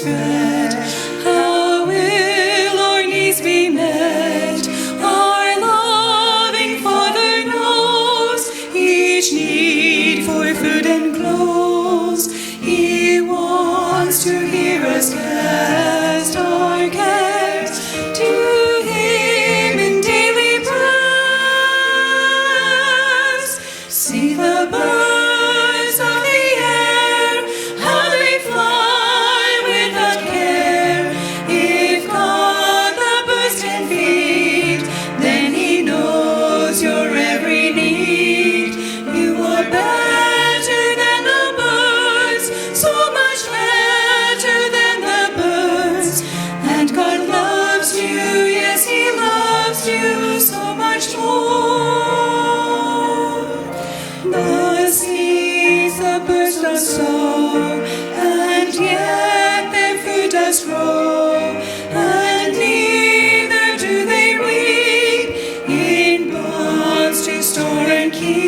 dread. How will our needs be met? Our loving Father knows each need for food and clothes. He wants to hear us cast our cares to Him in daily prayers. See the birds of the air, how they fly without care. If God the birds can feed, then He knows your every need. You are better than the birds, so much better than the birds. And God loves you, yes, He loves you so much more. The seeds the birds does sow, and yet their food does grow, and neither do they reap in barns to store and keep.